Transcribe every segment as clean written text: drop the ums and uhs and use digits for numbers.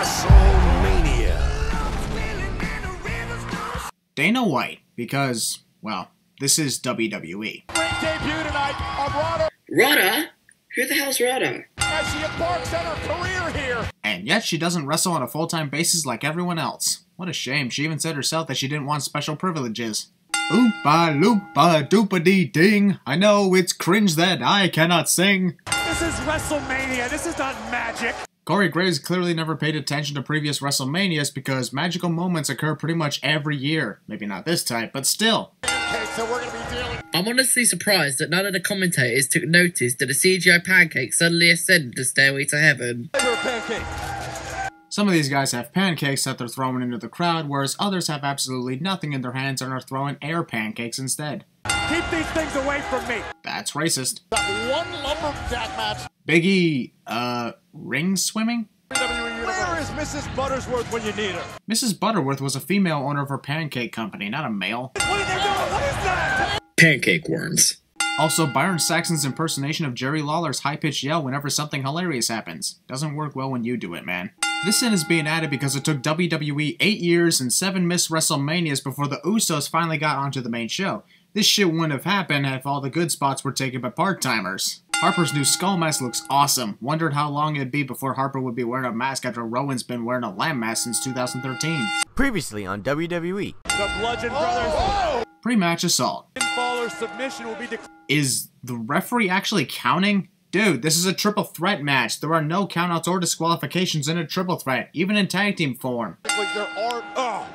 WrestleMania. Dana White, because, well, this is WWE. Great debut tonight of Rada. Rada? Who the hell's Rada? As she embarks on her career here. And yet she doesn't wrestle on a full-time basis like everyone else. What a shame. She even said herself that she didn't want special privileges. Oompa loompa doopa-dee ding. I know it's cringe that I cannot sing. This is WrestleMania. This is not magic. Corey Graves clearly never paid attention to previous WrestleManias because magical moments occur pretty much every year. Maybe not this type, but still. Okay, so we're going to be dealing. I'm honestly surprised that none of the commentators took notice that a CGI pancake suddenly ascended the stairway to heaven. Pancake. Some of these guys have pancakes that they're throwing into the crowd, whereas others have absolutely nothing in their hands and are throwing air pancakes instead. Keep these things away from me. That's racist. That one lumberjack match. Big E, ring swimming? Where is Mrs. Buttersworth when you need her? Mrs. Butterworth was a female owner of her pancake company, not a male. What are they doing? What is that? Pancake worms. Also, Byron Saxton's impersonation of Jerry Lawler's high-pitched yell whenever something hilarious happens. Doesn't work well when you do it, man. This sin is being added because it took WWE 8 years and 7 missed WrestleManias before the Usos finally got onto the main show. This shit wouldn't have happened if all the good spots were taken by part-timers. Harper's new skull mask looks awesome. Wondered how long it'd be before Harper would be wearing a mask after Rowan's been wearing a lamb mask since 2013. Previously on WWE. The Bludgeon Brothers. Pre-match assault. Faller submission will be Is the referee actually counting? Dude, this is a triple threat match. There are no countouts or disqualifications in a triple threat, even in tag team form.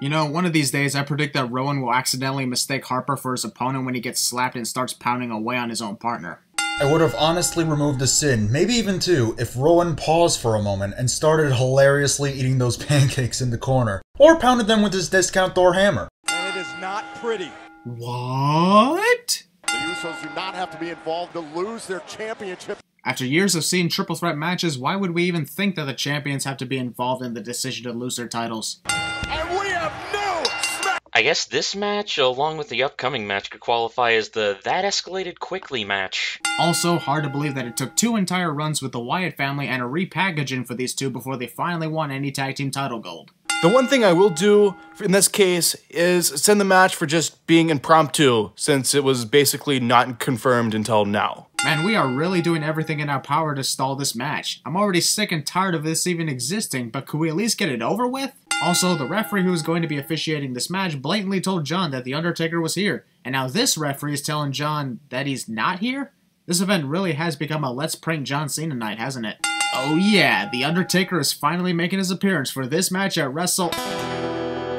You know, one of these days I predict that Rowan will accidentally mistake Harper for his opponent when he gets slapped and starts pounding away on his own partner. I would have honestly removed a sin, maybe even 2, if Rowan paused for a moment and started hilariously eating those pancakes in the corner, or pounded them with his discount Thor hammer. And it is not pretty. What? The Usos do not have to be involved to lose their championship. After years of seeing triple threat matches, why would we even think that the champions have to be involved in the decision to lose their titles? And we have no smack. I guess this match, along with the upcoming match, could qualify as the That Escalated Quickly match. Also, hard to believe that it took 2 entire runs with the Wyatt family and a repackaging for these two before they finally won any tag team title gold. The one thing I will do in this case is send the match for just being impromptu, since it was basically not confirmed until now. Man, we are really doing everything in our power to stall this match. I'm already sick and tired of this even existing, but could we at least get it over with? Also, the referee who was going to be officiating this match blatantly told John that The Undertaker was here, and now this referee is telling John that he's not here? This event really has become a Let's Prank John Cena night, hasn't it? Oh yeah, The Undertaker is finally making his appearance for this match at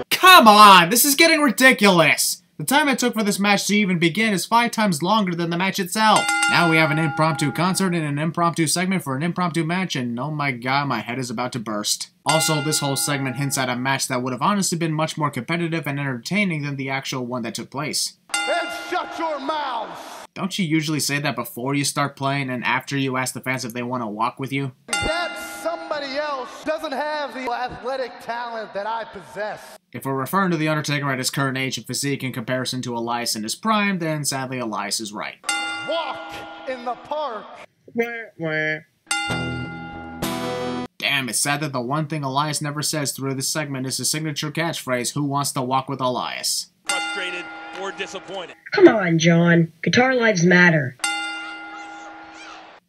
Come on, this is getting ridiculous! The time it took for this match to even begin is 5 times longer than the match itself. Now we have an impromptu concert and an impromptu segment for an impromptu match, and oh my god, my head is about to burst. Also, this whole segment hints at a match that would have honestly been much more competitive and entertaining than the actual one that took place. And shut your mouth! Don't you usually say that before you start playing and after you ask the fans if they want to walk with you? That somebody else doesn't have the athletic talent that I possess. If we're referring to The Undertaker at his current age and physique in comparison to Elias in his prime, then sadly Elias is right. Walk in the park. Damn, it's sad that the one thing Elias never says through this segment is his signature catchphrase, "Who wants to walk with Elias?" Frustrated or disappointed. Come on, John. Guitar lives matter.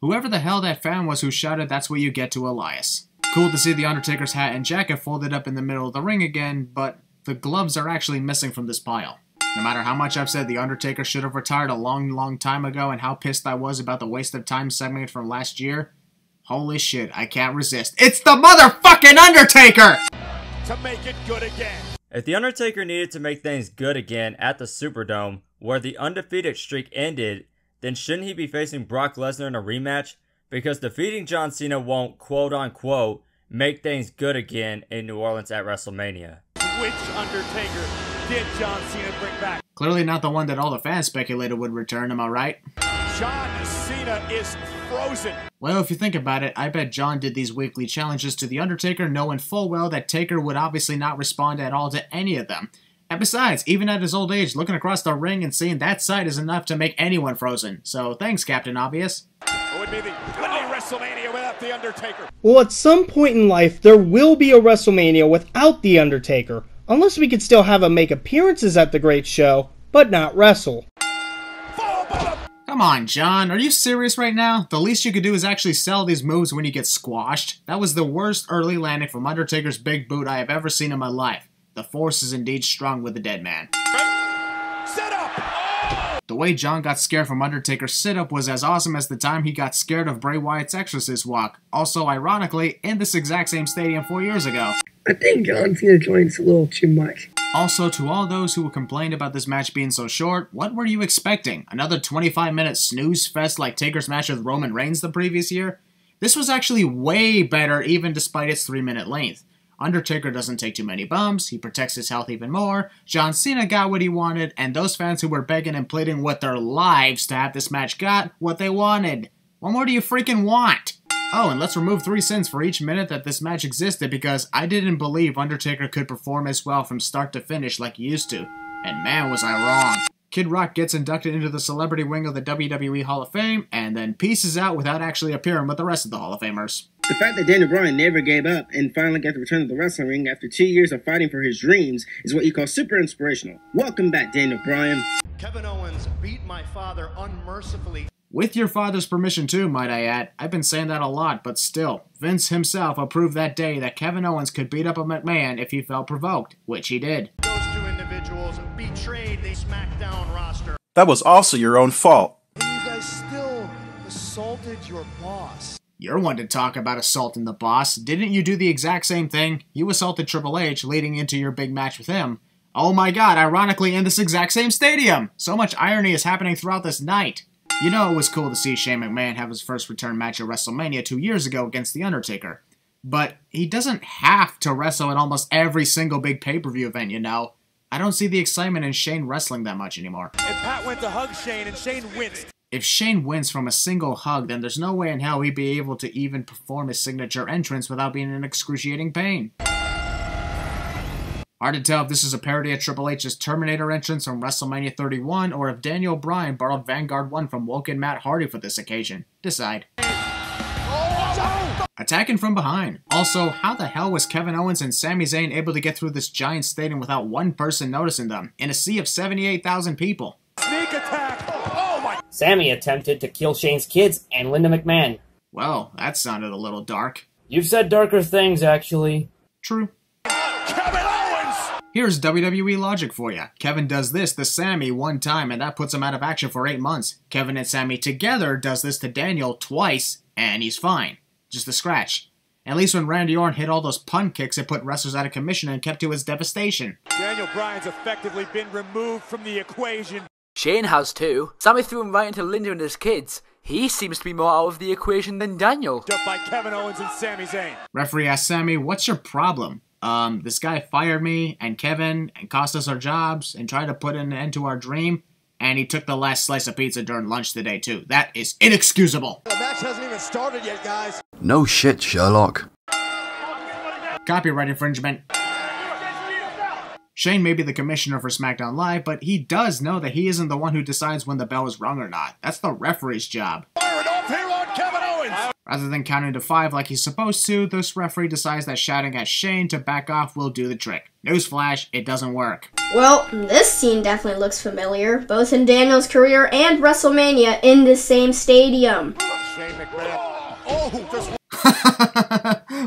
Whoever the hell that fan was who shouted, "That's what you get" to Elias. Cool to see The Undertaker's hat and jacket folded up in the middle of the ring again, but the gloves are actually missing from this pile. No matter how much I've said The Undertaker should have retired a long time ago and how pissed I was about the waste of time segment from last year, holy shit, I can't resist. It's the motherfucking Undertaker! To make it good again. If The Undertaker needed to make things good again at the Superdome, where the undefeated streak ended, then shouldn't he be facing Brock Lesnar in a rematch? Because defeating John Cena won't, quote-unquote, make things good again in New Orleans at WrestleMania. Which Undertaker did John Cena bring back? Clearly not the one that all the fans speculated would return, am I right? John Cena is frozen. Well, if you think about it, I bet John did these weekly challenges to The Undertaker knowing full well that Taker would obviously not respond at all to any of them. And besides, even at his old age, looking across the ring and seeing that sight is enough to make anyone frozen. So thanks, Captain Obvious. It would be the WrestleMania without The Undertaker. Well, at some point in life, there will be a WrestleMania without The Undertaker, unless we could still have him make appearances at the great show, but not wrestle. Come on, John, are you serious right now? The least you could do is actually sell these moves when you get squashed. That was the worst early landing from Undertaker's big boot I have ever seen in my life. The force is indeed strong with the dead man. Set up! The way John got scared from Undertaker's sit-up was as awesome as the time he got scared of Bray Wyatt's Exorcist walk. Also, ironically, in this exact same stadium 4 years ago. I think John Cena joins a little too much. Also, to all those who complained about this match being so short, what were you expecting? Another 25-minute snooze fest like Taker's match with Roman Reigns the previous year? This was actually way better even despite its 3-minute length. Undertaker doesn't take too many bumps, he protects his health even more, John Cena got what he wanted, and those fans who were begging and pleading with their lives to have this match got what they wanted. What more do you freaking want? Oh, and let's remove 3 cents for each minute that this match existed because I didn't believe Undertaker could perform as well from start to finish like he used to. And man, was I wrong. Kid Rock gets inducted into the celebrity wing of the WWE Hall of Fame, and then pieces out without actually appearing with the rest of the Hall of Famers. The fact that Daniel Bryan never gave up and finally got to return to the wrestling ring after 2 years of fighting for his dreams is what you call super inspirational. Welcome back, Daniel Bryan. Kevin Owens beat my father unmercifully. With your father's permission too, might I add. I've been saying that a lot, but still, Vince himself approved that day that Kevin Owens could beat up a McMahon if he felt provoked, which he did. Those 2 individuals betrayed the SmackDown roster. That was also your own fault. And you guys still assaulted your boss. You're one to talk about assaulting the boss. Didn't you do the exact same thing? You assaulted Triple H leading into your big match with him. Oh my god, ironically in this exact same stadium! So much irony is happening throughout this night. You know it was cool to see Shane McMahon have his first return match at WrestleMania 2 years ago against The Undertaker. But he doesn't have to wrestle at almost every single big pay-per-view event, you know. I don't see the excitement in Shane wrestling that much anymore. And Pat went to hug Shane and Shane winced. If Shane wins from a single hug, then there's no way in hell he'd be able to even perform his signature entrance without being in excruciating pain. Hard to tell if this is a parody of Triple H's Terminator entrance from WrestleMania 31 or if Daniel Bryan borrowed Vanguard 1 from Woken Matt Hardy for this occasion. Decide. Attacking from behind. Also, how the hell was Kevin Owens and Sami Zayn able to get through this giant stadium without one person noticing them, in a sea of 78,000 people? Sneak attack! Oh my! Sami attempted to kill Shane's kids and Linda McMahon. Well, that sounded a little dark. You've said darker things, actually. True. Kevin Owens! Here's WWE logic for you. Kevin does this to Sami one time and that puts him out of action for 8 months. Kevin and Sami together does this to Daniel twice and he's fine. Just a scratch. At least when Randy Orton hit all those pun kicks, it put wrestlers out of commission and kept to his devastation. Daniel Bryan's effectively been removed from the equation. Shane has too. Sami threw him right into Linda and his kids. He seems to be more out of the equation than Daniel. Just by Kevin Owens and Sami Zayn. Referee asked Sami, what's your problem? This guy fired me and Kevin and cost us our jobs and tried to put an end to our dream. And he took the last slice of pizza during lunch today too. That is inexcusable. The match hasn't even started yet, guys. No shit, Sherlock. Copyright infringement. Shane may be the commissioner for SmackDown Live, but he does know that he isn't the one who decides when the bell is rung or not. That's the referee's job. Fire it off here on Kevin Owens! Rather than counting to 5 like he's supposed to, this referee decides that shouting at Shane to back off will do the trick. Newsflash, it doesn't work. Well, this scene definitely looks familiar, both in Daniel's career and WrestleMania in the same stadium. Shane McMahon. Oh, just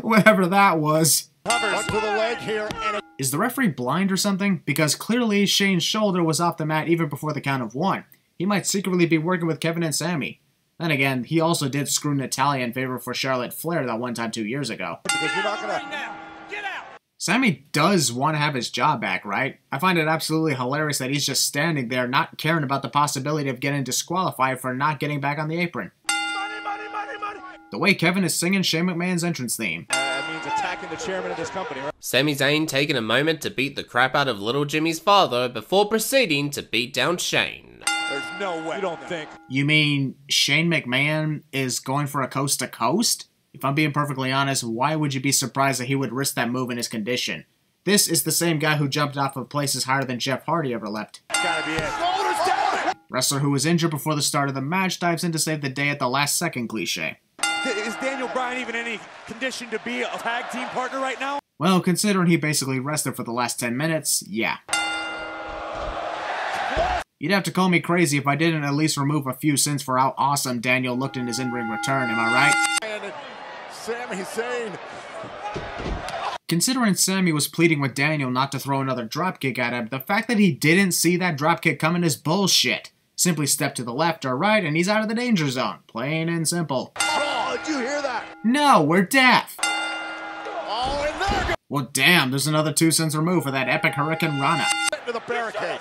whatever that was. covers to the leg here. And Is the referee blind or something? Because clearly Shane's shoulder was off the mat even before the count of 1. He might secretly be working with Kevin and Sami. Then again, he also did screw Natalya in favor for Charlotte Flair that one time 2 years ago. Because you're not gonna... Get out! Sami does want to have his job back, right? I find it absolutely hilarious that he's just standing there not caring about the possibility of getting disqualified for not getting back on the apron. Money, money, money, money! The way Kevin is singing Shane McMahon's entrance theme. That means attacking the chairman of this company, right? Sami Zayn taking a moment to beat the crap out of little Jimmy's father before proceeding to beat down Shane. There's no way. You don't think. You mean Shane McMahon is going for a coast to coast? If I'm being perfectly honest, why would you be surprised that he would risk that move in his condition? This is the same guy who jumped off of places higher than Jeff Hardy ever leapt. Gotta be it. Shoulders down! Wrestler who was injured before the start of the match dives in to save the day at the last second cliche. Is Daniel Bryan even any condition to be a tag team partner right now? Well, considering he basically rested for the last 10 minutes, yeah. You'd have to call me crazy if I didn't at least remove a few sins for how awesome Daniel looked in his in-ring return, am I right? And Sami Zayn. Considering Sami was pleading with Daniel not to throw another dropkick at him, the fact that he didn't see that dropkick coming is bullshit. Simply step to the left or right and he's out of the danger zone. Plain and simple. Oh, did you hear that? No, we're deaf. Oh, and there goes. Well, damn, there's another 2 sins removed for that epic Hurricane Rana. To the barricade.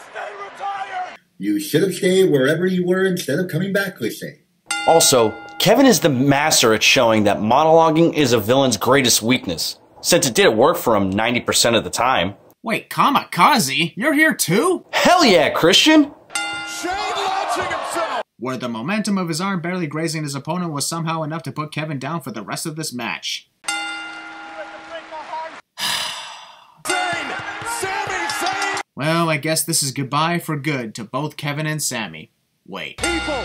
You should have stayed wherever you were instead of coming back, cliche. Also, Kevin is the master at showing that monologuing is a villain's greatest weakness, since it did work for him 90% of the time. Wait, Kamikaze? You're here too? Hell yeah, Christian! Shane launching himself! Where the momentum of his arm barely grazing his opponent was somehow enough to put Kevin down for the rest of this match. Well, I guess this is goodbye for good to both Kevin and Sami. Wait. People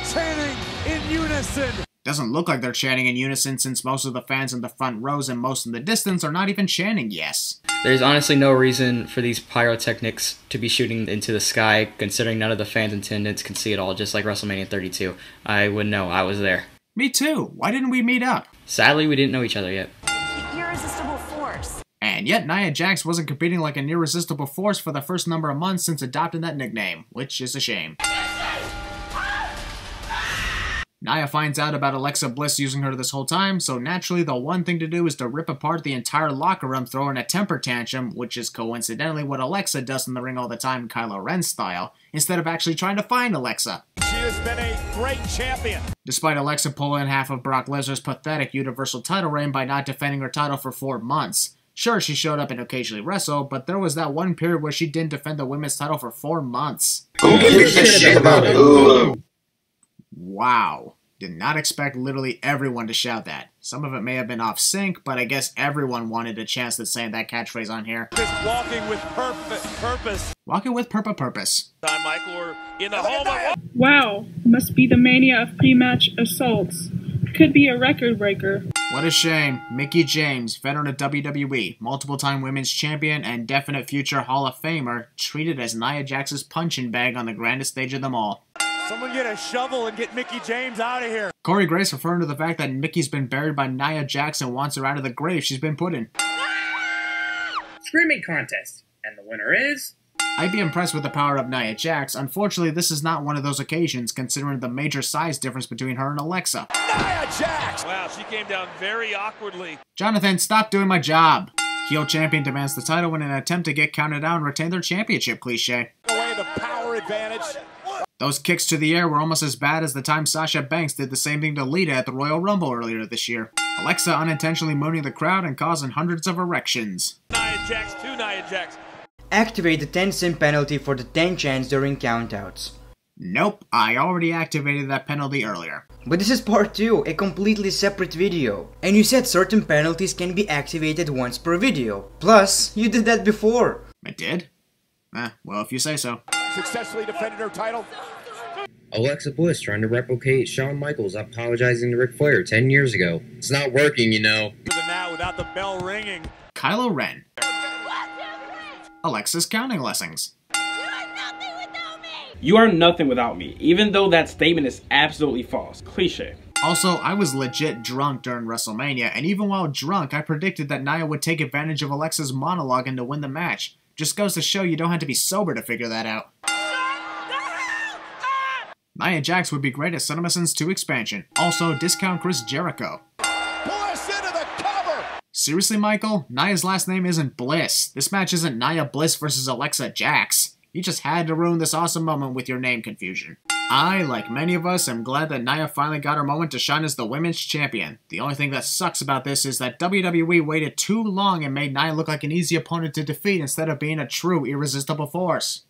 chanting in unison. Doesn't look like they're chanting in unison since most of the fans in the front rows and most in the distance are not even chanting yes. There's honestly no reason for these pyrotechnics to be shooting into the sky, considering none of the fans in attendance can see it all, just like WrestleMania 32. I would know, I was there. Me too. Why didn't we meet up? Sadly, we didn't know each other yet. Irresistible force. And yet Nia Jax wasn't competing like an irresistible force for the first number of months since adopting that nickname, which is a shame. Nia finds out about Alexa Bliss using her this whole time, so naturally the one thing to do is to rip apart the entire locker room throwing a temper tantrum, which is coincidentally what Alexa does in the ring all the time, Kylo Ren style, instead of actually trying to find Alexa. She has been a great champion. Despite Alexa pulling half of Brock Lesnar's pathetic Universal title reign by not defending her title for 4 months. Sure, she showed up and occasionally wrestled, but there was that one period where she didn't defend the women's title for 4 months. Who gives a shit about Hulu? Wow. Did not expect literally everyone to shout that. Some of it may have been off sync, but I guess everyone wanted a chance at saying that catchphrase on here. Just walking with purpose. Walking with purpose. Michael, we're in the home. Wow, must be the mania of pre-match assaults. Could be a record breaker. What a shame. Mickie James, veteran of WWE, multiple-time women's champion, and definite future Hall of Famer, treated as Nia Jax's punching bag on the grandest stage of them all. Someone get a shovel and get Mickie James out of here. Corey Grace referring to the fact that Mickey's been buried by Nia Jax and wants her out of the grave she's been put in. Screaming contest, and the winner is... I'd be impressed with the power of Nia Jax. Unfortunately, this is not one of those occasions, considering the major size difference between her and Alexa. Nia Jax! Wow, she came down very awkwardly. Jonathan, stop doing my job. Heel champion demands the title in an attempt to get counted out and retain their championship cliche. Away the power advantage. Those kicks to the air were almost as bad as the time Sasha Banks did the same thing to Lita at the Royal Rumble earlier this year. Alexa unintentionally mooning the crowd and causing hundreds of erections. Nia Jax to Nia Jax. Activate the 10-cent penalty for the 10 chants during countouts. Nope, I already activated that penalty earlier. But this is part 2, a completely separate video. And you said certain penalties can be activated once per video. Plus, you did that before. I did? Well, if you say so. Successfully defended her title. Alexa Bliss trying to replicate Shawn Michaels apologizing to Ric Flair 10 years ago. It's not working, you know. To the now without the bell ringing. Kylo Ren. Alexa's counting lessons. You are nothing without me, even though that statement is absolutely false. Cliche. Also, I was legit drunk during WrestleMania, and even while drunk, I predicted that Nia would take advantage of Alexa's monologue and to win the match. Just goes to show you don't have to be sober to figure that out. Nia Jax would be great at Cinema Sins 2 expansion. Also, discount Chris Jericho. Bliss into the cover! Seriously, Michael? Nia's last name isn't Bliss. This match isn't Nia Bliss versus Alexa Jax. You just had to ruin this awesome moment with your name confusion. I, like many of us, am glad that Nia finally got her moment to shine as the women's champion. The only thing that sucks about this is that WWE waited too long and made Nia look like an easy opponent to defeat instead of being a true irresistible force.